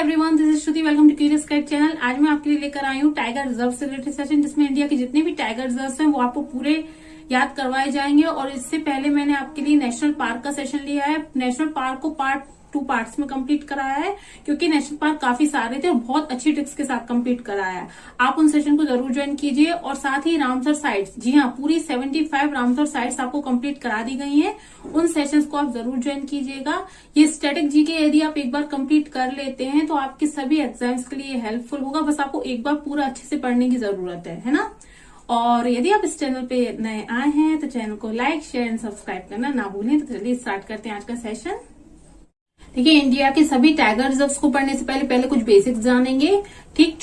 Everyone, this is Shruti. Welcome to curious cat channel. आज मैं आपके लिए लेकर आई हूँ टाइगर रिजर्व से रिलेटेड सेशन, जिसमें इंडिया के जितने भी टाइगर रिजर्व हैं वो आपको पूरे याद करवाए जाएंगे। और इससे पहले मैंने आपके लिए नेशनल पार्क का सेशन लिया है। नेशनल पार्क को टू पार्ट्स में कंप्लीट कराया है, क्योंकि नेशनल पार्क काफी सारे थे और बहुत अच्छी ट्रिक्स के साथ कंप्लीट कराया है। आप उन सेशन को जरूर ज्वाइन कीजिए। और साथ ही रामसर साइट्स, जी हाँ, पूरी 75 रामसर साइट्स आपको कंप्लीट करा दी गई हैं। उन सेशंस को आप जरूर ज्वाइन कीजिएगा। ये स्टैटिक जीके यदि आप एक बार कंप्लीट कर लेते हैं तो आपके सभी एग्जाम्स के लिए हेल्पफुल होगा। बस आपको एक बार पूरा अच्छे से पढ़ने की जरूरत है ना। और यदि आप इस चैनल पे नए आए हैं तो चैनल को लाइक, शेयर एंड सब्सक्राइब करना ना भूलें। तो चलिए स्टार्ट करते हैं आज का सेशन। देखिए, इंडिया के सभी टाइगर रिजर्व्स को पढ़ने से पहले कुछ बेसिक्स जानेंगे। ठीक,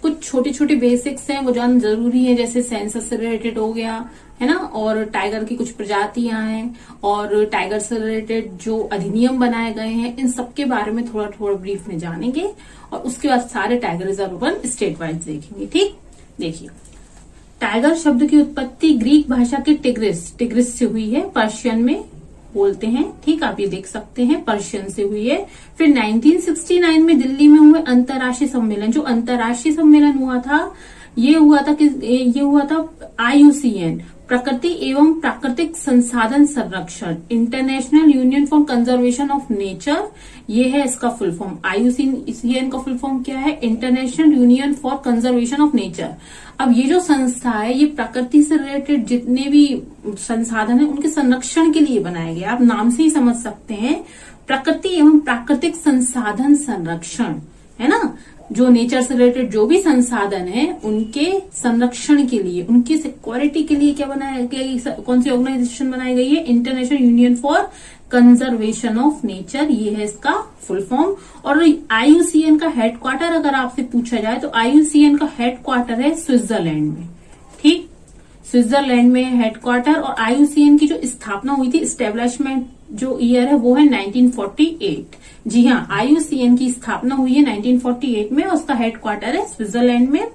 कुछ छोटी छोटी बेसिक्स हैं वो जानना जरूरी है, जैसे सेंसस से रिलेटेड हो गया है ना, और टाइगर की कुछ प्रजातियां हैं, और टाइगर से रिलेटेड जो अधिनियम बनाए गए हैं, इन सब के बारे में थोड़ा थोड़ा ब्रीफ में जानेंगे। और उसके बाद सारे टाइगर रिजर्व अपन स्टेट वाइज देखेंगे। ठीक, देखिए, टाइगर शब्द की उत्पत्ति ग्रीक भाषा के टिग्रिस से हुई है, पर्शियन में बोलते हैं। ठीक, आप ये देख सकते हैं, पर्शियन से हुई है। फिर 1969 में दिल्ली में हुए अंतर्राष्ट्रीय सम्मेलन, जो अंतर्राष्ट्रीय सम्मेलन हुआ था ये हुआ था IUCN, प्रकृति एवं प्राकृतिक संसाधन संरक्षण, international union for conservation of nature, ये है इसका फुल फॉर्म। IUCN का फुल फॉर्म क्या है? International union for conservation of nature. अब ये जो संस्था है ये प्रकृति से रिलेटेड जितने भी संसाधन है उनके संरक्षण के लिए बनाया गया। आप नाम से ही समझ सकते हैं, प्रकृति एवं प्राकृतिक संसाधन संरक्षण, है ना। जो नेचर से रिलेटेड जो भी संसाधन है उनके संरक्षण के लिए, उनकी सिक्योरिटी के लिए क्या बनाया गया, कौन सी ऑर्गेनाइजेशन बनाई गई है? International union for conservation of nature, ये है इसका फुल फॉर्म। और IUCN का हेडक्वार्टर अगर आपसे पूछा जाए तो IUCN का हेडक्वार्टर है स्विट्जरलैंड में। ठीक, स्विट्जरलैंड में हेडक्वार्टर। और IUCN की जो स्थापना हुई थी, स्टेब्लिशमेंट जो ईयर है वो है 1948। जी हाँ, IUCN की स्थापना हुई है 1948 में और उसका हेडक्वार्टर है स्विट्जरलैंड में।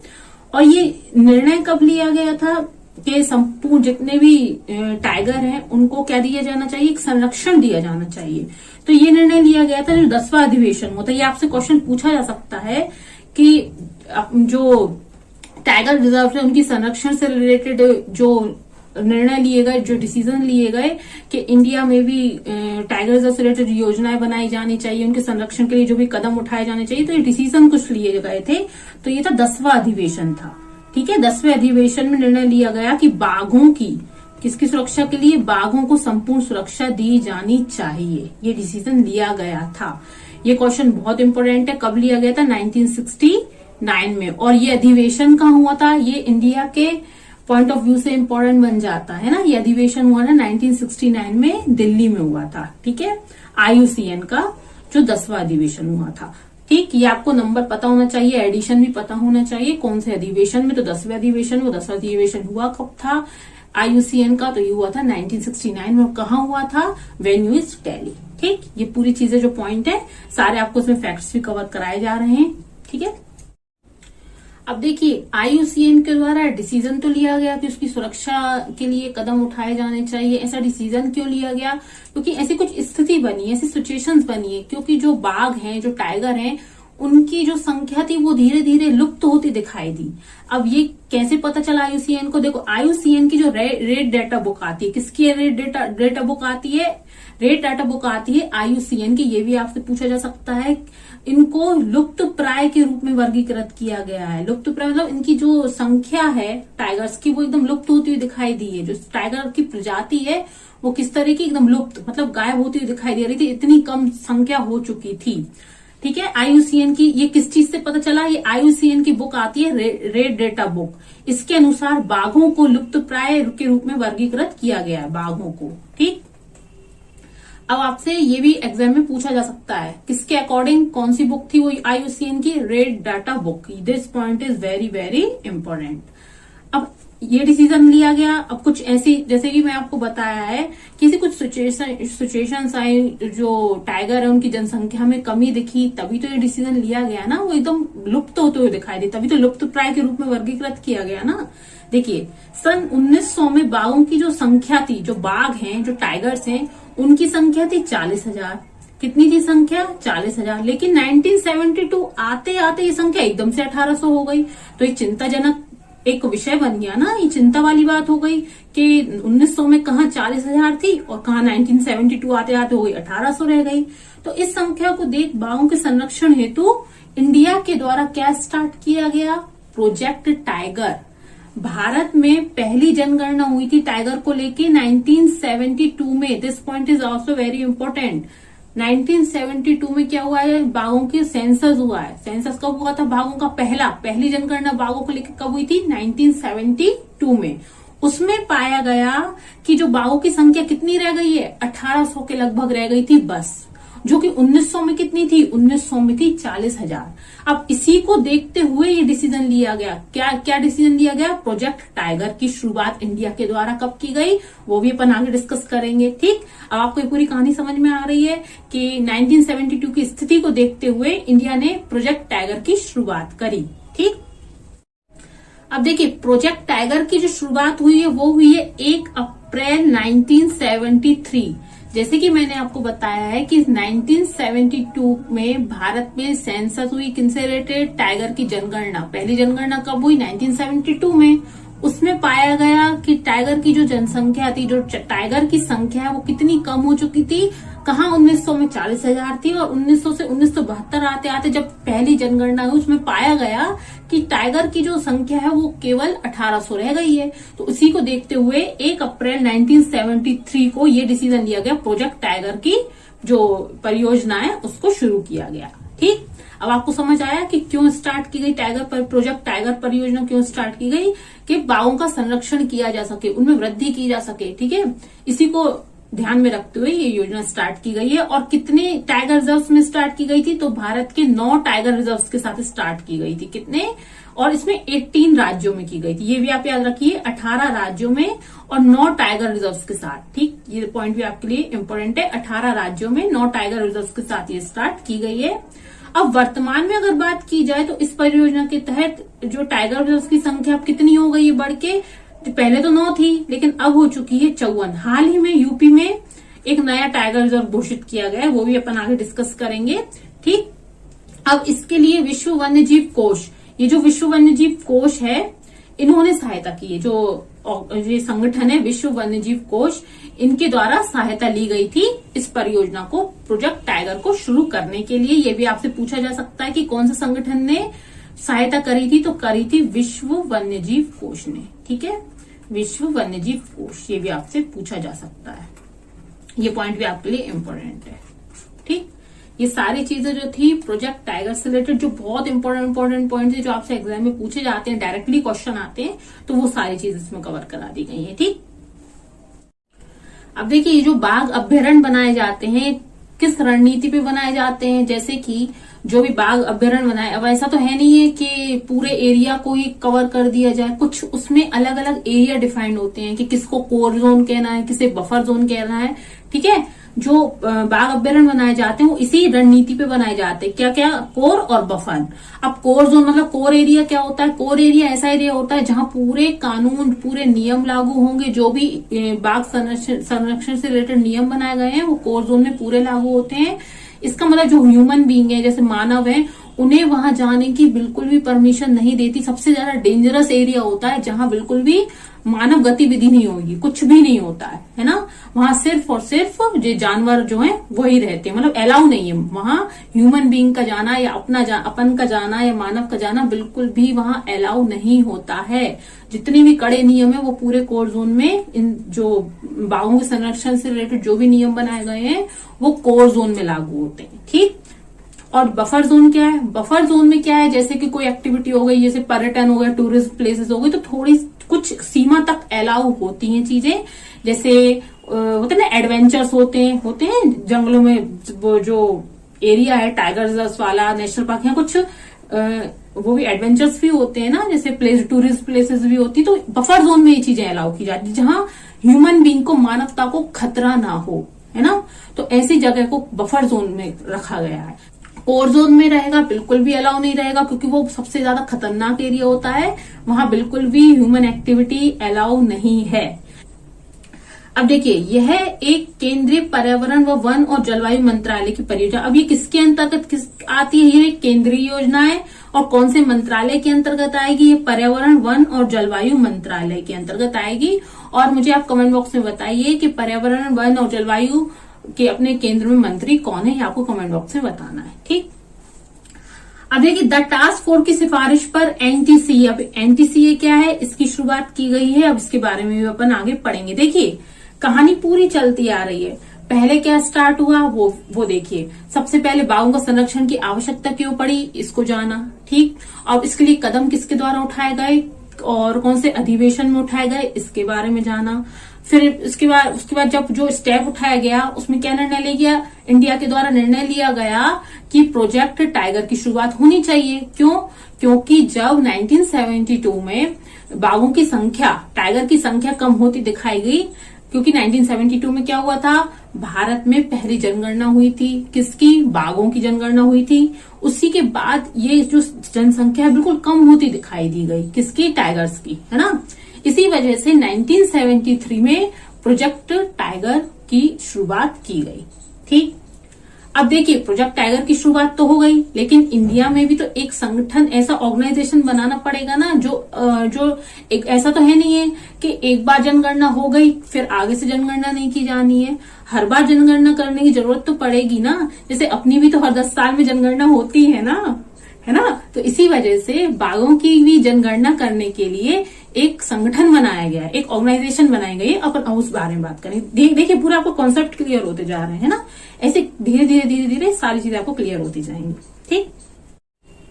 और ये निर्णय कब लिया गया था कि संपूर्ण जितने भी टाइगर हैं उनको क्या दिया जाना चाहिए? एक संरक्षण दिया जाना चाहिए। तो ये निर्णय लिया गया था जो 10वां अधिवेशन होता है। ये आपसे क्वेश्चन पूछा जा सकता है कि जो टाइगर रिजर्व है उनकी संरक्षण से रिलेटेड जो निर्णय लिए गए, जो डिसीजन लिए गए कि इंडिया में भी टाइगर रिजर्व से रिलेटेड योजनाएं बनाई जानी चाहिए, उनके संरक्षण के लिए जो भी कदम उठाए जाने चाहिए, तो ये डिसीजन कुछ लिए गए थे। तो ये था 10वां अधिवेशन था। ठीक है, 10वें अधिवेशन में निर्णय लिया गया कि बाघों की, किसकी सुरक्षा के लिए? बाघों को संपूर्ण सुरक्षा दी जानी चाहिए। ये डिसीजन लिया गया था। ये क्वेश्चन बहुत इंपॉर्टेंट है। कब लिया गया था? 1969 में। और ये अधिवेशन कहाँ हुआ था? ये इंडिया के पॉइंट ऑफ व्यू से इंपॉर्टेंट बन जाता है ना। ये अधिवेशन हुआ ना 1969 में, दिल्ली में हुआ था। ठीक है, IUCN का जो 10वां अधिवेशन हुआ था। ठीक, ये आपको नंबर पता होना चाहिए, एडिशन भी पता होना चाहिए, कौन से अधिवेशन में। तो 10वें अधिवेशन, वो 10वां अधिवेशन हुआ कब था IUCN का? तो ये हुआ था 1969 में। और कहाँ हुआ था? Venue is Delhi. ठीक, ये पूरी चीजें जो पॉइंट है सारे आपको इसमें फैक्ट्स भी कवर कराए जा रहे हैं। ठीक है, अब देखिए, IUCN के द्वारा डिसीजन तो लिया गया कि उसकी सुरक्षा के लिए कदम उठाए जाने चाहिए। ऐसा डिसीजन क्यों लिया गया? क्योंकि ऐसी कुछ स्थिति बनी है, ऐसी सिचुएशंस बनी है, क्योंकि जो बाघ हैं, जो टाइगर हैं, उनकी जो संख्या थी वो धीरे धीरे लुप्त होती दिखाई दी। अब ये कैसे पता चला IUCN को? देखो, IUCN की जो रेड डाटा बुक आती है, किसकी रेड डाटा बुक आती है? रेड डाटा बुक आती है IUCN की। ये भी आपसे पूछा जा सकता है। इनको लुप्त प्राय के रूप में वर्गीकृत किया गया है। लुप्त प्राय मतलब इनकी जो संख्या है टाइगर्स की, वो एकदम लुप्त होती हुई दिखाई दी है। जो टाइगर की प्रजाति है वो किस तरह की? एकदम लुप्त, मतलब गायब होती हुई दिखाई दे रही थी, इतनी कम संख्या हो चुकी थी। ठीक है, IUCN की ये किस चीज से पता चला? ये IUCN की बुक आती है रेड डेटा बुक। इसके अनुसार बाघों को लुप्त प्राय के रूप में वर्गीकृत किया गया है, बाघों को। ठीक, अब आपसे ये भी एग्जाम में पूछा जा सकता है, किसके अकॉर्डिंग कौन सी बुक थी वो? IUCN की red data book. This point is very very important. अब ये डिसीजन लिया गया। अब कुछ ऐसी, जैसे कि मैं आपको बताया है, किसी कुछ सिचुएशंस आई, जो टाइगर है उनकी जनसंख्या में कमी दिखी, तभी तो ये डिसीजन लिया गया ना। वो एकदम लुप्त होते हुए दिखाई दी, तभी तो लुप्त प्राय के रूप में वर्गीकृत किया गया ना। देखिए, सन 1900 में बाघों की जो संख्या थी, जो बाघ हैं, जो टाइगर्स हैं, उनकी संख्या थी 40,000। कितनी थी संख्या? 40,000। लेकिन 1972 आते आते ये संख्या एकदम से 1800 हो गई। तो ये चिंताजनक एक विषय बन गया ना, ये चिंता वाली बात हो गई कि 1900 में कहा 40,000 थी और कहा 1972 आते आते हो गई 1800 रह गई। तो इस संख्या को देख बाघों के संरक्षण हेतु इंडिया के द्वारा क्या स्टार्ट किया गया? Project tiger. भारत में पहली जनगणना हुई थी टाइगर को लेके 1972 में। This point is also very important. 1972 में क्या हुआ है? बाघों की सेंसस हुआ है। सेंसस कब हुआ था? बाघों का पहली जनगणना बाघों को लेकर कब हुई थी? 1972 में। उसमें पाया गया कि जो बाघों की संख्या कितनी रह गई है? 1800 के लगभग रह गई थी बस, जो कि 1900 में कितनी थी? 1900 में थी 40,000। अब इसी को देखते हुए ये डिसीजन लिया गया। क्या डिसीजन लिया गया? प्रोजेक्ट टाइगर की शुरुआत इंडिया के द्वारा कब की गई, वो भी अपन आगे डिस्कस करेंगे। ठीक, अब आपको ये पूरी कहानी समझ में आ रही है कि 1972 की स्थिति को देखते हुए इंडिया ने प्रोजेक्ट टाइगर की शुरुआत करी। ठीक, अब देखिए प्रोजेक्ट टाइगर की जो शुरुआत हुई है वो हुई है 1 अप्रैल 1973। जैसे कि मैंने आपको बताया है कि 1972 में भारत में सेंसस हुई, किनसे रिलेटेड? टाइगर की जनगणना। पहली जनगणना कब हुई? 1972 में। उसमें पाया गया कि टाइगर की जो जनसंख्या थी, जो टाइगर की संख्या है वो कितनी कम हो चुकी थी। कहा 1900 में 40,000 थी और 1900 से 1972 आते आते जब पहली जनगणना हुई उसमें पाया गया कि टाइगर की जो संख्या है वो केवल 1800 रह गई है। तो उसी को देखते हुए 1 अप्रैल 1973 को ये डिसीजन लिया गया, प्रोजेक्ट टाइगर की जो परियोजना है उसको शुरू किया गया। ठीक, अब आपको समझ आया कि क्यों स्टार्ट की गई प्रोजेक्ट टाइगर परियोजना क्यों स्टार्ट की गई? कि बाघों का संरक्षण किया जा सके, उनमें वृद्धि की जा सके। ठीक है, इसी को ध्यान में रखते हुए ये योजना स्टार्ट की गई है। और कितने टाइगर रिजर्व्स में स्टार्ट की गई थी? तो भारत के 9 टाइगर रिजर्व्स के साथ स्टार्ट की गई थी। कितने? और इसमें 18 राज्यों में की गई थी। ये भी आप याद रखिए, 18 राज्यों में और 9 टाइगर रिजर्व्स के साथ। ठीक, ये पॉइंट भी आपके लिए इंपॉर्टेंट है। 18 राज्यों में 9 टाइगर रिजर्व्स के साथ ये स्टार्ट की गई है। अब वर्तमान में अगर बात की जाए तो इस परियोजना के तहत जो टाइगर रिजर्व्स की संख्या अब कितनी हो गई है बढ़ के? पहले तो 9 थी लेकिन अब हो चुकी है 54। हाल ही में यूपी में एक नया टाइगर रिजर्व घोषित किया गया है, वो भी अपन आगे डिस्कस करेंगे। ठीक, अब इसके लिए विश्व वन्यजीव कोष, ये जो विश्व वन्यजीव कोष है इन्होंने सहायता की है। जो ये संगठन है विश्व वन्यजीव कोष, इनके द्वारा सहायता ली गई थी इस परियोजना को, प्रोजेक्ट टाइगर को शुरू करने के लिए। ये भी आपसे पूछा जा सकता है कि कौन सा संगठन ने सहायता करी थी? तो करी थी विश्व वन्यजीव कोष ने। ठीक है, विश्व वन्यजीव कोष, ये भी आपसे पूछा जा सकता है। ये पॉइंट भी आपके लिए इंपॉर्टेंट है। ठीक, ये सारी चीजें जो थी प्रोजेक्ट टाइगर से रिलेटेड, जो बहुत इंपॉर्टेंट पॉइंट है जो आपसे एग्जाम में पूछे जाते हैं, डायरेक्टली क्वेश्चन आते हैं, तो वो सारी चीजें इसमें कवर करा दी गई है। ठीक, अब देखिए ये जो बाघ अभ्यारण्य बनाए जाते हैं किस रणनीति पे बनाए जाते हैं? जैसे कि जो भी बाघ अभ्यारण्य बनाए, अब ऐसा तो है नहीं है कि पूरे एरिया को ही कवर कर दिया जाए, कुछ उसमें अलग अलग एरिया डिफाइंड होते हैं कि किसको कोर जोन कहना है, किसे बफर जोन कहना है। ठीक है, जो बाघ अभ्यारण्य बनाए जाते हैं वो इसी रणनीति पे बनाए जाते हैं। क्या क्या? कोर और बफर। अब कोर जोन मतलब कोर एरिया क्या होता है? कोर एरिया ऐसा एरिया होता है जहां पूरे कानून, पूरे नियम लागू होंगे। जो भी बाघ संरक्षण से रिलेटेड नियम बनाए गए हैं वो कोर जोन में पूरे लागू होते हैं। इसका मतलब जो ह्यूमन बीइंग है, जैसे मानव है, उन्हें वहां जाने की बिल्कुल भी परमिशन नहीं देती। सबसे ज्यादा डेंजरस एरिया होता है जहां बिल्कुल भी मानव गतिविधि नहीं होगी, कुछ भी नहीं होता है ना। वहां सिर्फ और सिर्फ जो जानवर जो हैं वही रहते हैं, मतलब अलाउ नहीं है वहां ह्यूमन बीइंग का जाना या अपन का जाना या मानव का जाना बिल्कुल भी वहां अलाउ नहीं होता है। जितने भी कड़े नियम है वो पूरे कोर जोन में, इन जो बाघों के संरक्षण से रिलेटेड जो भी नियम बनाए गए हैं वो कोर जोन में लागू होते हैं। ठीक, और बफर जोन क्या है? बफर जोन में क्या है? जैसे कि कोई एक्टिविटी हो गई, जैसे पर्यटन हो गया, टूरिस्ट प्लेसेस हो गई, तो थोड़ी कुछ सीमा तक अलाउ होती हैं चीजें। जैसे होते हैं ना एडवेंचर्स होते हैं जंगलों में, वो जो एरिया है टाइगर रिजर्व वाला, नेशनल पार्क, यहाँ कुछ वो भी एडवेंचर्स भी होते हैं ना, जैसे टूरिस्ट प्लेसेस भी होती, तो बफर जोन में ये चीजें अलाउ की जाती है जहां ह्यूमन बीइंग को, मानवता को खतरा ना हो, है ना। तो ऐसी जगह को बफर जोन में रखा गया है। कोर जोन में रहेगा बिल्कुल भी अलाउ नहीं रहेगा, क्योंकि वो सबसे ज्यादा खतरनाक एरिया होता है, वहां बिल्कुल भी ह्यूमन एक्टिविटी अलाउ नहीं है। अब देखिए, यह एक केंद्रीय पर्यावरण व वन और जलवायु मंत्रालय की परियोजना। अब ये किसके अंतर्गत आती है? ये केंद्रीय योजना है। और कौन से मंत्रालय के अंतर्गत आएगी? ये पर्यावरण वन और जलवायु मंत्रालय के अंतर्गत आएगी। और मुझे आप कमेंट बॉक्स में बताइए कि पर्यावरण वन और जलवायु के अपने केंद्र में मंत्री कौन है, ये आपको कमेंट बॉक्स में बताना है। ठीक, अब देखिए, द टास्क फोर्स की सिफारिश पर एनटीसीए। अब एनटीसीए क्या है, इसकी शुरुआत की गई है। अब इसके बारे में भी अपन आगे पढ़ेंगे। देखिए, कहानी पूरी चलती आ रही है। पहले क्या स्टार्ट हुआ वो देखिए। सबसे पहले बाघों का संरक्षण की आवश्यकता क्यों पड़ी, इसको जाना। ठीक, और इसके लिए कदम किसके द्वारा उठाए गए और कौन से अधिवेशन में उठाए गए, इसके बारे में जाना। फिर उसके बाद जब जो स्टेप उठाया गया, उसमें क्या निर्णय लिया गया? इंडिया के द्वारा निर्णय लिया गया कि प्रोजेक्ट टाइगर की शुरुआत होनी चाहिए। क्यों? क्योंकि जब 1972 में बाघों की संख्या, टाइगर की संख्या कम होती दिखाई गई, क्योंकि 1972 में क्या हुआ था, भारत में पहली जनगणना हुई थी। किसकी? बाघों की जनगणना हुई थी। उसी के बाद ये जो जनसंख्या है बिल्कुल कम होती दिखाई दी गई। किसकी? टाइगर्स की, है ना। इसी वजह से 1973 में प्रोजेक्ट टाइगर की शुरुआत की गई। ठीक, अब देखिए, प्रोजेक्ट टाइगर की शुरुआत तो हो गई, लेकिन इंडिया में भी तो एक संगठन, ऐसा ऑर्गेनाइजेशन बनाना पड़ेगा ना, जो एक ऐसा तो है नहीं है कि एक बार जनगणना हो गई फिर आगे से जनगणना नहीं की जानी है। हर बार जनगणना करने की जरूरत तो पड़ेगी ना। जैसे अपनी भी तो हर 10 साल में जनगणना होती है ना। तो इसी वजह से बाघों की भी जनगणना करने के लिए एक संगठन बनाया गया, एक ऑर्गेनाइजेशन बनाई गई। अपन उस बारे में बात करें। देखिए, पूरा आपको कॉन्सेप्ट क्लियर होते जा रहे हैं ना। ऐसे धीरे धीरे सारी चीजें आपको क्लियर होती जाएंगी। ठीक,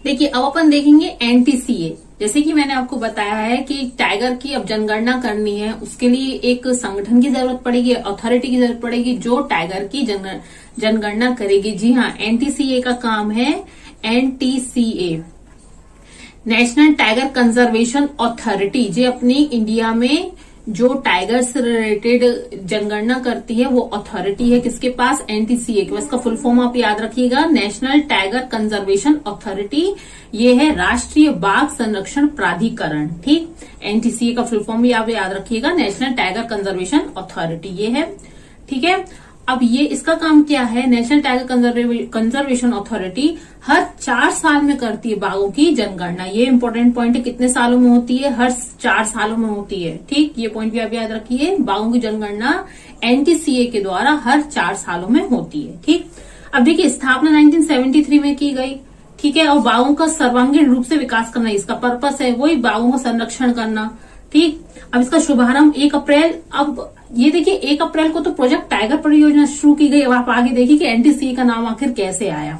देखिए, अब अपन देखेंगे एनटीसीए। जैसे कि मैंने आपको बताया है कि टाइगर की अब जनगणना करनी है, उसके लिए एक संगठन की जरूरत पड़ेगी, अथॉरिटी की जरूरत पड़ेगी जो टाइगर की जनगणना करेगी। जी हाँ, एनटीसीए का काम है। NTCA, national tiger conservation authority, जो अपनी इंडिया में जो टाइगर से रिलेटेड जनगणना करती है वो अथॉरिटी है। किसके पास? एनटीसीए के पास। इसका फुल फॉर्म आप याद रखिएगा, नेशनल टाइगर कंजर्वेशन अथॉरिटी। ये है राष्ट्रीय बाघ संरक्षण प्राधिकरण। ठीक, एनटीसीए का फुल फॉर्म भी आप याद रखिएगा, नेशनल टाइगर कंजर्वेशन अथॉरिटी ये है। ठीक है, अब ये इसका काम क्या है? नेशनल टाइगर कंजर्वेशन अथॉरिटी हर 4 साल में करती है बाघों की जनगणना। ये इंपॉर्टेंट पॉइंट है। कितने सालों में होती है? हर 4 सालों में होती है। ठीक, ये पॉइंट भी आप याद रखिए। बाघों की जनगणना एनटीसीए के द्वारा हर 4 सालों में होती है। ठीक, अब देखिए, स्थापना 1973 में की गई। ठीक है, और बाघों का सर्वांगीण रूप से विकास करना इसका पर्पस है, वही बाघों का संरक्षण करना। ठीक, अब इसका शुभारंभ 1 अप्रैल। अब ये देखिए, 1 अप्रैल को तो प्रोजेक्ट टाइगर परियोजना शुरू की गई। अब आप आगे देखिए कि एनटीसीए का नाम आखिर कैसे आया,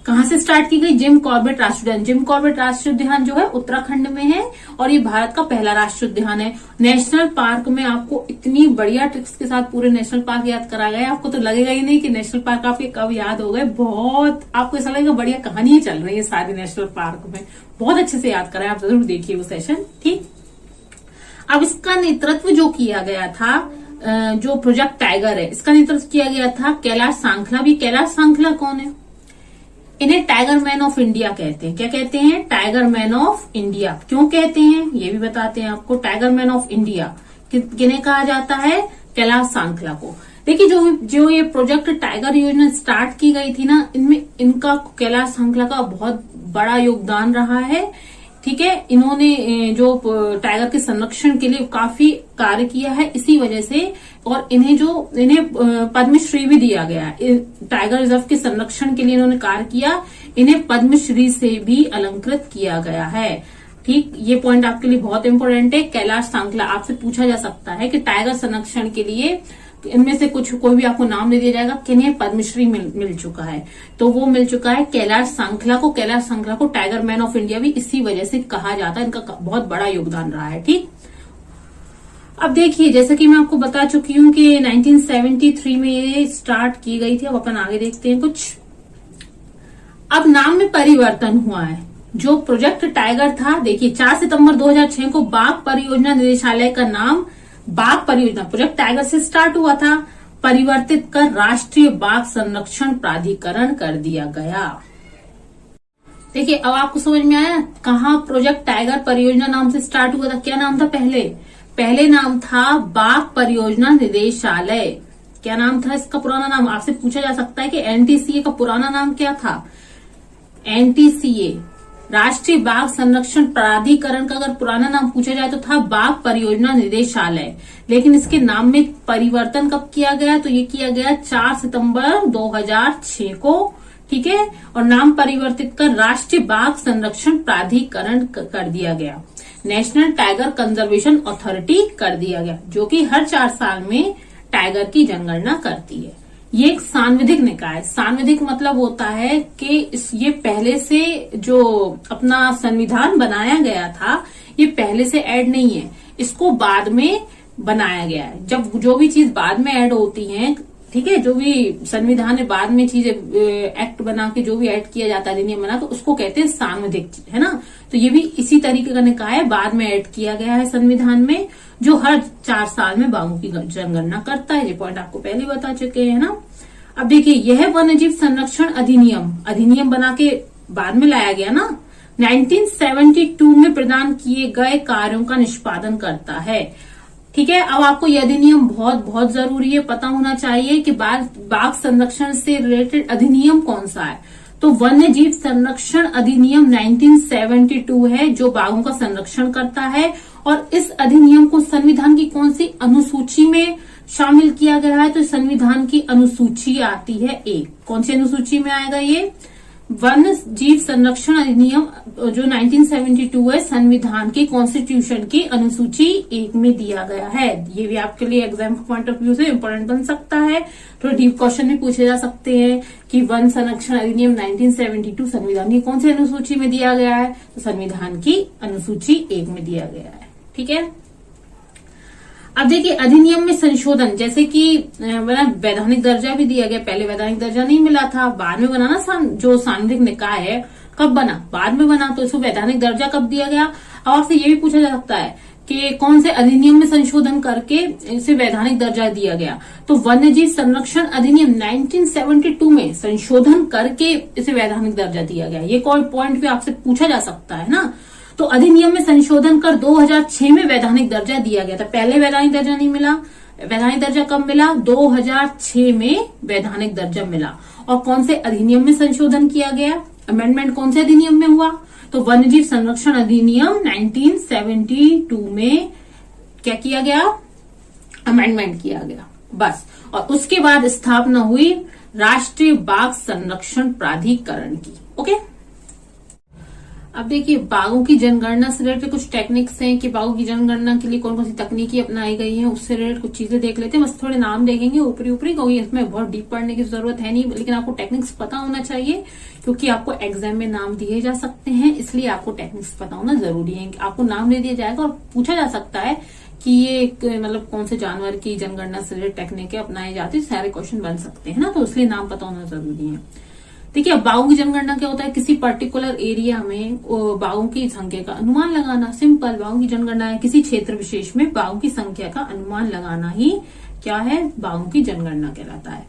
कहां से स्टार्ट की गई? जिम कॉर्बेट राष्ट्रीय उद्यान। जिम कॉर्बेट राष्ट्रीय उद्यान जो है उत्तराखंड में है और ये भारत का पहला राष्ट्रीय उद्यान है। नेशनल पार्क में आपको इतनी बढ़िया ट्रिक्स के साथ पूरे नेशनल पार्क याद कराया गया, आपको तो लगेगा ही नहीं कि नेशनल पार्क आपके कब याद हो गए। बहुत आपको ऐसा लगेगा बढ़िया कहानी चल रही है सारी नेशनल पार्क में। बहुत अच्छे से याद कराया, आप जरूर देखिए वो सेशन। ठीक, अब इसका नेतृत्व जो किया गया था, जो प्रोजेक्ट टाइगर है, इसका नेतृत्व किया गया था कैलाश सांखला। भी कैलाश सांखला कौन है? इन्हें टाइगर मैन ऑफ इंडिया कहते हैं। क्या कहते हैं? Tiger man of India. क्यों कहते हैं ये भी बताते हैं आपको। टाइगर मैन ऑफ इंडिया किन्हें कहा जाता है? कैलाश सांखला को। देखिए, जो ये प्रोजेक्ट टाइगर योजना स्टार्ट की गई थी ना, इनमें इनका कैलाश सांखला का बहुत बड़ा योगदान रहा है। ठीक है, इन्होंने जो टाइगर के संरक्षण के लिए काफी कार्य किया है, इसी वजह से। और इन्हें पद्मश्री भी दिया गया है। टाइगर रिजर्व के संरक्षण के लिए इन्होंने कार्य किया, इन्हें पद्मश्री से भी अलंकृत किया गया है। ठीक, ये पॉइंट आपके लिए बहुत इंपॉर्टेंट है। कैलाश सांखला, आपसे पूछा जा सकता है कि टाइगर संरक्षण के लिए इनमें से कोई भी आपको नाम दे दिया जाएगा, किन्हें पद्मश्री मिल चुका है, तो वो मिल चुका है कैलाश सांखला को। कैलाश सांखला को टाइगर मैन ऑफ इंडिया भी इसी वजह से कहा जाता है, इनका बहुत बड़ा योगदान रहा है। ठीक, अब देखिए, जैसे कि मैं आपको बता चुकी हूँ कि 1973 में ये स्टार्ट की गई थी। अब अपन आगे देखते हैं कुछ। अब नाम में परिवर्तन हुआ है। जो प्रोजेक्ट टाइगर था, देखिए 4 सितंबर 2006 को बाघ परियोजना निदेशालय का नाम बाघ परियोजना, प्रोजेक्ट टाइगर से स्टार्ट हुआ था, परिवर्तित कर राष्ट्रीय बाघ संरक्षण प्राधिकरण कर दिया गया। देखिए, अब आपको समझ में आया कहाँ प्रोजेक्ट टाइगर परियोजना नाम से स्टार्ट हुआ था। क्या नाम था पहले? पहले नाम था बाघ परियोजना निदेशालय। क्या नाम था इसका पुराना नाम? आपसे पूछा जा सकता है कि एनटीसीए का पुराना नाम क्या था। एनटीसीए राष्ट्रीय बाघ संरक्षण प्राधिकरण का अगर पुराना नाम पूछा जाए तो था बाघ परियोजना निदेशालय। लेकिन इसके नाम में परिवर्तन कब किया गया? तो ये किया गया 4 सितंबर 2006 को, ठीक है। और नाम परिवर्तित कर राष्ट्रीय बाघ संरक्षण प्राधिकरण कर दिया गया, नेशनल टाइगर कंजर्वेशन अथॉरिटी कर दिया गया, जो कि हर 4 साल में टाइगर की जनगणना करती है। ये एक सांविधिक निकाय है। सांविधिक मतलब होता है कि ये पहले से जो अपना संविधान बनाया गया था, ये पहले से ऐड नहीं है, इसको बाद में बनाया गया है। जब जो भी चीज बाद में ऐड होती है, ठीक है, जो भी संविधान में बाद में चीजें एक्ट बना के जो भी ऐड किया जाता है, अधिनियम बना, तो उसको कहते हैं सांविधिक, है ना। तो ये भी इसी तरीके का निकाय है, बाद में ऐड किया गया है संविधान में, जो हर 4 साल में बाघों की जनगणना करता है। ये पॉइंट आपको पहले बता चुके हैं ना। अब देखिए, यह वन्यजीव संरक्षण अधिनियम बना के बाद में लाया गया ना, 1972 में प्रदान किए गए कार्यों का निष्पादन करता है, ठीक है। अब आपको यह अधिनियम बहुत बहुत जरूरी है, पता होना चाहिए कि बाघ संरक्षण से रिलेटेड अधिनियम कौन सा है। तो वन्य जीव संरक्षण अधिनियम 1972 है, जो बाघों का संरक्षण करता है। और इस अधिनियम को संविधान की कौन सी अनुसूची में शामिल किया गया है? तो संविधान की अनुसूची आती है 1। कौन सी अनुसूची में आएगा ये? वन्य जीव संरक्षण अधिनियम जो 1972 है, संविधान की कॉन्स्टिट्यूशन की अनुसूची 1 में दिया गया है। ये भी आपके लिए एग्जाम पॉइंट ऑफ व्यू से इम्पोर्टेंट बन सकता है। थोड़े डीप क्वेश्चन भी पूछे जा सकते हैं कि वन संरक्षण अधिनियम 1972 संविधान की कौन सी अनुसूची में दिया गया है? तो संविधान की अनुसूची 1 में दिया गया है, ठीक है। अब देखिए, अधिनियम में संशोधन, जैसे कि वैधानिक दर्जा भी दिया गया। पहले वैधानिक दर्जा नहीं मिला था, बाद में बना ना। जो सांविधिक निकाय है कब बना? बाद में बना। तो इसको वैधानिक दर्जा कब दिया गया? अब आपसे ये भी पूछा जा सकता है कि कौन से अधिनियम में संशोधन करके इसे वैधानिक दर्जा दिया गया। तो वन्यजीव संरक्षण अधिनियम 1972 में संशोधन करके इसे वैधानिक दर्जा दिया गया। ये कोई पॉइंट भी आपसे पूछा जा सकता है ना। तो अधिनियम में संशोधन कर 2006 में वैधानिक दर्जा दिया गया था। पहले वैधानिक दर्जा नहीं मिला। वैधानिक दर्जा कब मिला? 2006 में वैधानिक दर्जा मिला। और कौन से अधिनियम में संशोधन किया गया? अमेंडमेंट कौन से अधिनियम में हुआ? तो वन्यजीव संरक्षण अधिनियम 1972 में क्या किया गया? अमेंडमेंट किया गया, बस। और उसके बाद स्थापना हुई राष्ट्रीय बाघ संरक्षण प्राधिकरण की। ओके। अब देखिए, बाघों की जनगणना से रिलेटेड कुछ टेक्निक्स हैं कि बाघों की जनगणना के लिए कौन कौन सी तकनीकी अपनाई गई हैं, उससे रिलेटेड कुछ चीजें देख लेते हैं। बस थोड़े नाम देखेंगे ऊपरी ऊपरी, क्योंकि इसमें बहुत डीप पढ़ने की जरूरत है नहीं, लेकिन आपको टेक्निक्स पता होना चाहिए, क्योंकि आपको एग्जाम में नाम दिए जा सकते हैं, इसलिए आपको टेक्निक्स पता होना जरूरी है। आपको नाम दे दिया जाएगा और पूछा जा सकता है कि ये मतलब कौन से जानवर की जनगणना से रिलेटेड टेक्निक अपनाई जाती है, सारे क्वेश्चन बन सकते हैं ना, तो इसलिए नाम पता होना जरूरी है। देखिए, अब बाघों की जनगणना क्या होता है? किसी पर्टिकुलर एरिया में बाघों की संख्या का अनुमान लगाना। सिंपल, बाघों की जनगणना है किसी क्षेत्र विशेष में बाघों की संख्या का अनुमान लगाना ही क्या है? बाघों की जनगणना कहलाता है।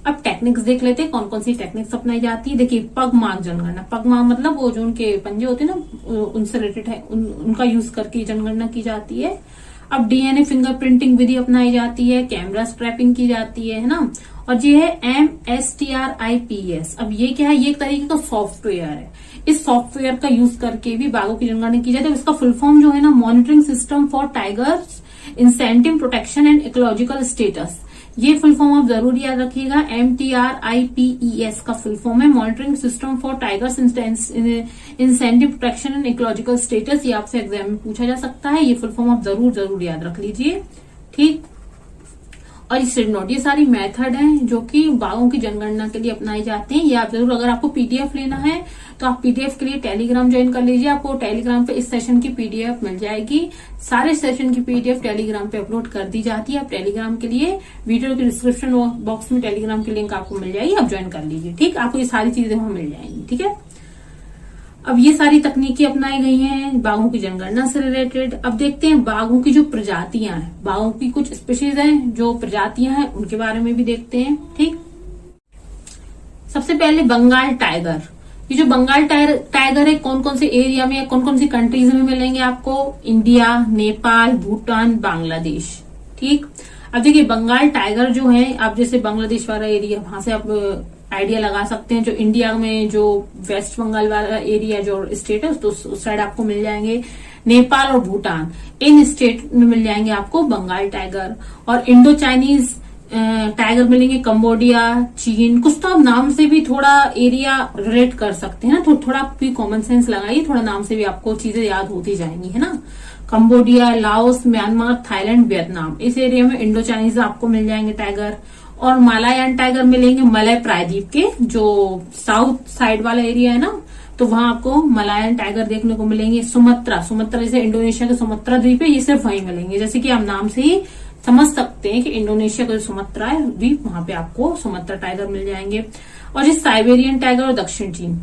अब टेक्निक्स देख लेते हैं, कौन कौन सी टेक्निक्स अपनाई जाती है। देखिए, पगमार्क जनगणना। पगमार्क मतलब वो जो उनके पंजे होते हैं ना, उनसे रिलेटेड है, उनका यूज करके जनगणना की जाती है। अब डीएनए फिंगरप्रिंटिंग विधि अपनाई जाती है, कैमरा स्ट्रैपिंग की जाती है ना। और ये है MSTRIPS। अब ये क्या है? ये एक तरीके का सॉफ्टवेयर है। इस सॉफ्टवेयर का यूज करके भी बाघों की जनगणना की जाती है। इसका फुल फॉर्म जो है ना, monitoring system for tigers incentive protection and ecological status. ये फुल फॉर्म आप जरूर याद रखिएगा। MTRIPES का फुल फॉर्म है monitoring system for tigers incentive protection and ecological status. ये आपसे एग्जाम में पूछा जा सकता है। ये फुल फॉर्म आप जरूर याद रख लीजिए, ठीक। और इस नोट, ये सारी मेथड हैं जो कि बाघों की जनगणना के लिए अपनाई जाते हैं। ये आप जरूर, अगर आपको पीडीएफ लेना है तो आप पीडीएफ के लिए टेलीग्राम ज्वाइन कर लीजिए। आपको टेलीग्राम पे इस सेशन की पीडीएफ मिल जाएगी। सारे सेशन की पीडीएफ टेलीग्राम पे अपलोड कर दी जाती है। आप टेलीग्राम के लिए वीडियो के डिस्क्रिप्शन बॉक्स में टेलीग्राम की लिंक आपको मिल जाएगी, आप ज्वाइन कर लीजिए, ठीक। आपको ये सारी चीजें वहां मिल जाएंगी, ठीक है। अब ये सारी तकनीकी अपनाई गई हैं बाघों की जनगणना से रिलेटेड। अब देखते हैं बाघों की जो प्रजातियां हैं, बाघों की कुछ स्पीशीज हैं जो प्रजातियां हैं, उनके बारे में भी देखते हैं, ठीक। सबसे पहले बंगाल टाइगर। ये जो बंगाल टाइगर है कौन कौन से एरिया में, कौन कौन सी कंट्रीज में मिलेंगे आपको? इंडिया, नेपाल, भूटान, बांग्लादेश। ठीक। अब देखिए बंगाल टाइगर जो है, आप जैसे बांग्लादेश वाला एरिया, वहां से आप आइडिया लगा सकते हैं। जो इंडिया में जो वेस्ट बंगाल वाला एरिया जो स्टेट है, तो उस साइड आपको मिल जाएंगे नेपाल और भूटान। इन स्टेट में मिल जाएंगे आपको बंगाल टाइगर। और इंडो चाइनीज टाइगर मिलेंगे कंबोडिया, चीन। कुछ तो आप नाम से भी थोड़ा एरिया रिलेट कर सकते हैं ना, थोड़ा भी कॉमन सेंस लगाइए, थोड़ा नाम से भी आपको चीजें याद होती जाएंगी, है ना। Cambodia, Laos, Myanmar, Thailand, Vietnam, इस एरिया में इंडो चाइनीज आपको मिल जाएंगे टाइगर। और मलायन टाइगर मिलेंगे मलय प्रायद्वीप के, जो साउथ साइड वाला एरिया है ना, तो वहां आपको मलायन टाइगर देखने को मिलेंगे। सुमत्रा जैसे इंडोनेशिया का सुमत्रा द्वीप है, ये सिर्फ वहीं मिलेंगे। जैसे कि आप नाम से ही समझ सकते हैं कि इंडोनेशिया का जो सुमत्रा है द्वीप, वहां पे आपको सुमत्रा टाइगर मिल जाएंगे। और ये साइबेरियन टाइगर और दक्षिण चीन।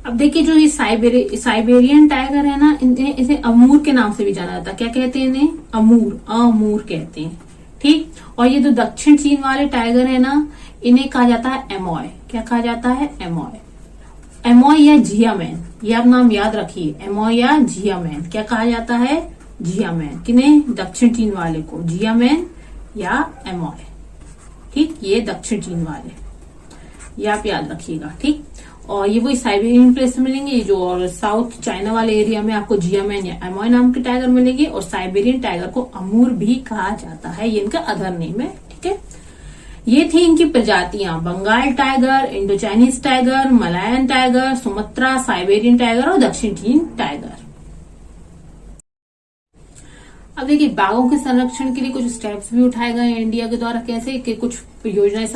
अब देखिए जो ये साइबेरियन टाइगर है ना, इसे अमूर के नाम से भी जाना जाता है। क्या कहते हैं इन्हें? अमूर कहते हैं। ठीक। और ये जो दक्षिण चीन वाले टाइगर है ना, इन्हें कहा जाता है एमॉय। क्या कहा जाता है? एमॉय या जियामैन। ये आप नाम याद रखिए, एमॉय या जियामैन। क्या कहा जाता है? जियामैन। किन्हें? दक्षिण चीन वाले को जियामैन या एमॉय। ठीक। ये दक्षिण चीन वाले, ये आप याद रखिएगा। ठीक। और ये वही साइबेरियन प्लेस में मिलेंगे, जो और साउथ चाइना वाले एरिया में आपको जियामैन या एमॉय नाम के टाइगर मिलेंगे। और साइबेरियन टाइगर को अमूर भी कहा जाता है, ये इनका अदर नेम है। ठीक है। ये थी इनकी प्रजातियां: Bengal tiger, Indo Chinese tiger, Malayan tiger, Sumatra, Siberian tiger और दक्षिण चीन टाइगर। अब देखिए बाघों के संरक्षण के लिए कुछ स्टेप्स भी उठाए गए हैं इंडिया के द्वारा। कैसे कि कुछ योजनाएं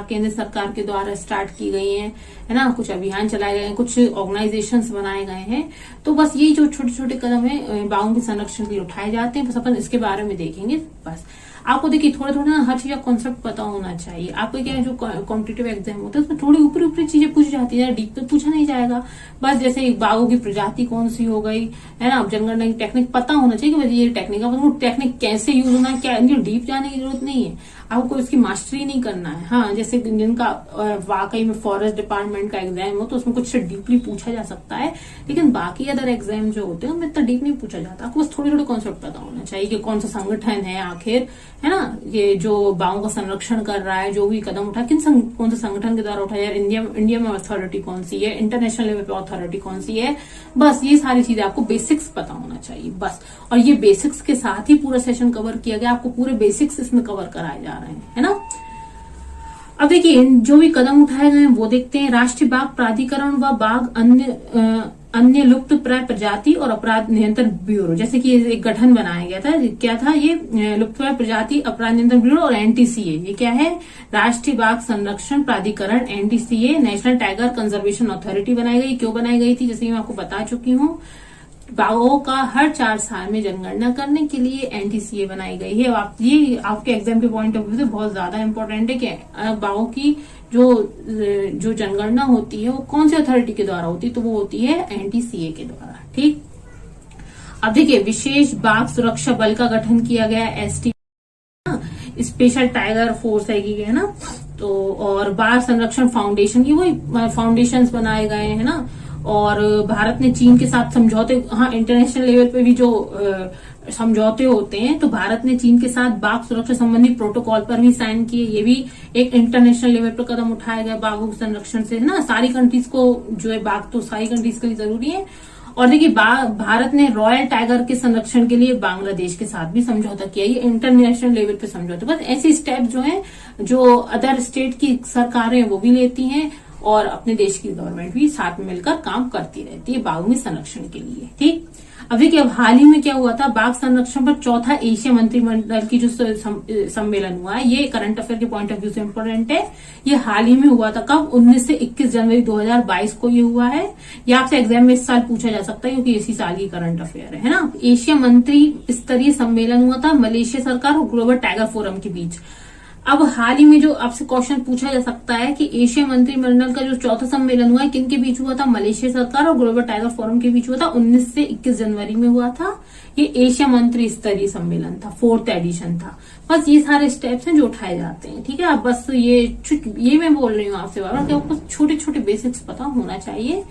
केंद्र सरकार के द्वारा स्टार्ट की गई हैं, है ना। कुछ अभियान चलाए गए हैं, कुछ ऑर्गेनाइजेशंस बनाए गए हैं। तो बस यही जो छोटे छोटे कदम है बाघों के संरक्षण के लिए उठाए जाते हैं, बस अपन इसके बारे में देखेंगे। बस आपको देखिए थोड़ा थोड़ा ना हर चीज का कॉन्सेप्ट पता होना चाहिए। आपको क्या है, जो कॉम्पिटिटिव एग्जाम होता है उसमें थोड़ी ऊपरी ऊपरी चीजें पूछी जाती है, डीप पे पूछा नहीं जाएगा। बस जैसे बाघों की प्रजाति कौन सी हो गई, है ना, जनगणना की टेक्निक पता होना चाहिए कि ये टेक्निक है, वो टेक्निक कैसे यूज होना है, क्या डीप जाने की जरूरत नहीं है। आपको इसकी मास्टरी नहीं करना है। हाँ, जैसे जिनका वाकई में फॉरेस्ट डिपार्टमेंट का एग्जाम हो तो उसमें कुछ डीपली पूछा जा सकता है, लेकिन बाकी अदर एग्जाम जो होते हैं उनमें इतना डीप नहीं पूछा जाता। आपको बस थोड़ी थोड़ी कॉन्सेप्ट पता होना चाहिए कि कौन सा संगठन है आखिर, है ना, ये जो बाघों का संरक्षण कर रहा है, जो भी कदम उठा कौन से संगठन के द्वारा उठाया यार, इंडिया में अथॉरिटी कौन सी है, इंटरनेशनल लेवल पे अथॉरिटी कौन सी है। बस ये सारी चीजें आपको बेसिक्स पता होना चाहिए बस। और ये बेसिक्स के साथ ही पूरा सेशन कवर किया गया, आपको पूरे बेसिक्स इसमें कवर कराए जा रहे हैं, है ना। अब देखिए जो भी कदम उठाए गए हैं वो देखते हैं। राष्ट्रीय बाघ प्राधिकरण व बाघ अन्य लुप्त प्राय प्रजाति और अपराध नियंत्रण ब्यूरो, जैसे कि एक गठन बनाया गया था। क्या था ये? लुप्त प्राय प्रजाति अपराध नियंत्रण ब्यूरो और एनटीसीए। ये क्या है? राष्ट्रीय बाघ संरक्षण प्राधिकरण, NTCA, national tiger conservation authority बनाई गई। क्यों बनाई गई थी? जैसे मैं आपको बता चुकी हूँ, बाघों का हर 4 साल में जनगणना करने के लिए एनटीसीए बनाई गई है। ये आपके एग्जाम के पॉइंट ऑफ व्यू से बहुत ज्यादा इंपॉर्टेंट है कि बाघों की जो जनगणना होती है वो कौन सी अथॉरिटी के द्वारा होती है, तो वो होती है एनटीसीए के द्वारा। ठीक। अब देखिए विशेष बाघ सुरक्षा बल का गठन किया गया, एसटी, स्पेशल टाइगर फोर्स है ना। तो और बाघ संरक्षण फाउंडेशन की वही फाउंडेशंस बनाए गए हैं ना। और भारत ने चीन के साथ समझौते, हाँ, इंटरनेशनल लेवल पे भी जो समझौते होते हैं, तो भारत ने चीन के साथ बाघ सुरक्षा संबंधी प्रोटोकॉल पर भी साइन किए। ये भी एक इंटरनेशनल लेवल पर कदम उठाया गया बाघों के संरक्षण से, है ना। सारी कंट्रीज को जो है बाघ तो सारी कंट्रीज के लिए जरूरी है। और देखिए भारत ने रॉयल टाइगर के संरक्षण के लिए बांग्लादेश के साथ भी समझौता किया। ये इंटरनेशनल लेवल पे समझौता। बस ऐसी स्टेप जो है जो अदर स्टेट की सरकारें वो भी लेती हैं और अपने देश की गवर्नमेंट भी साथ में मिलकर काम करती रहती है बाघों के संरक्षण के लिए। ठीक। अब देखिए अब हाल ही में क्या हुआ था, बाघ संरक्षण पर चौथा एशिया मंत्रिमंडल की जो सम्मेलन हुआ है, ये करंट अफेयर के पॉइंट ऑफ व्यू से इम्पोर्टेंट है। ये हाल ही में हुआ था। कब? 19 से 21 जनवरी 2022 को ये हुआ है। ये आपसे एग्जाम में इस साल पूछा जा सकता है क्योंकि इसी साल की करंट अफेयर है ना। एशिया मंत्री स्तरीय सम्मेलन हुआ था मलेशिया सरकार और ग्लोबल टाइगर फोरम के बीच। अब हाल ही में जो आपसे क्वेश्चन पूछा जा सकता है कि एशिया मंत्रिमंडल का जो चौथा सम्मेलन हुआ है किन के बीच हुआ था, मलेशिया सरकार और ग्लोबल टाइगर फोरम के बीच हुआ था, 19 से 21 जनवरी में हुआ था। ये एशिया मंत्री स्तरीय सम्मेलन था, 4th एडिशन था। बस ये सारे स्टेप्स हैं जो उठाए जाते हैं, ठीक है। अब बस ये मैं बोल रही हूँ आपसे बार बार कि आपको छोटे छोटे बेसिक्स पता होना चाहिए,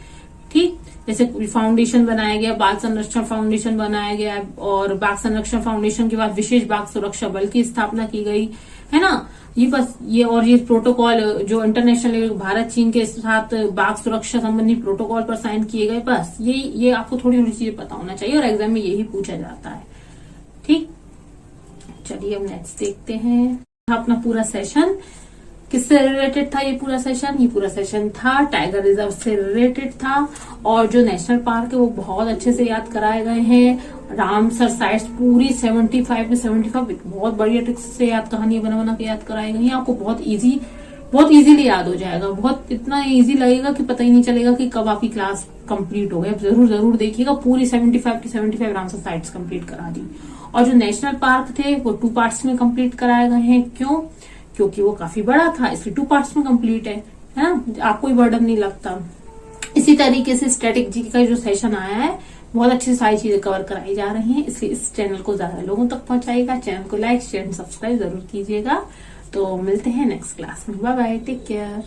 ठीक। जैसे फाउंडेशन बनाया गया, बाल संरक्षण फाउंडेशन बनाया गया, और बाघ संरक्षण फाउंडेशन के बाद विशेष बाघ सुरक्षा बल की स्थापना की गई, है ना। ये बस ये प्रोटोकॉल जो इंटरनेशनल लेवल भारत चीन के साथ बाघ सुरक्षा संबंधी प्रोटोकॉल पर साइन किए गए, बस ये आपको थोड़ी थोड़ी चीजें पता होना चाहिए, और एग्जाम में यही पूछा जाता है, ठीक। चलिए अब नेक्स्ट देखते हैं। अपना पूरा सेशन किससे रिलेटेड था? ये पूरा सेशन था टाइगर रिजर्व से रिलेटेड था, और जो नेशनल पार्क है वो बहुत अच्छे से याद कराए गए हैं। रामसर साइट्स पूरी 75 में 75 बहुत बढ़िया ट्रिक्स से याद, कहानियां बना के याद कराई गई हैं। आपको बहुत इजीली याद हो जाएगा, बहुत इतना इजी लगेगा कि पता ही नहीं चलेगा कि कब आपकी क्लास कंप्लीट हो गई। अब जरूर देखिएगा, पूरी 75 की 75 रामसर साइट्स कंप्लीट करा दी। और जो नेशनल पार्क थे वो 2 पार्ट्स में कंप्लीट कराए गए हैं। क्योंकि वो काफी बड़ा था, इसलिए 2 पार्ट्स में कंप्लीट है ना, आपको बर्डन नहीं लगता। इसी तरीके से स्टैटिक जीके का जो सेशन आया है बहुत अच्छी से सारी चीजें कवर कराई जा रही हैं, इसलिए इस चैनल को ज्यादा लोगों तक पहुंचाइएगा। चैनल को लाइक शेयर सब्सक्राइब जरूर कीजिएगा। तो मिलते हैं नेक्स्ट क्लास में, बाय बाय, टेक केयर।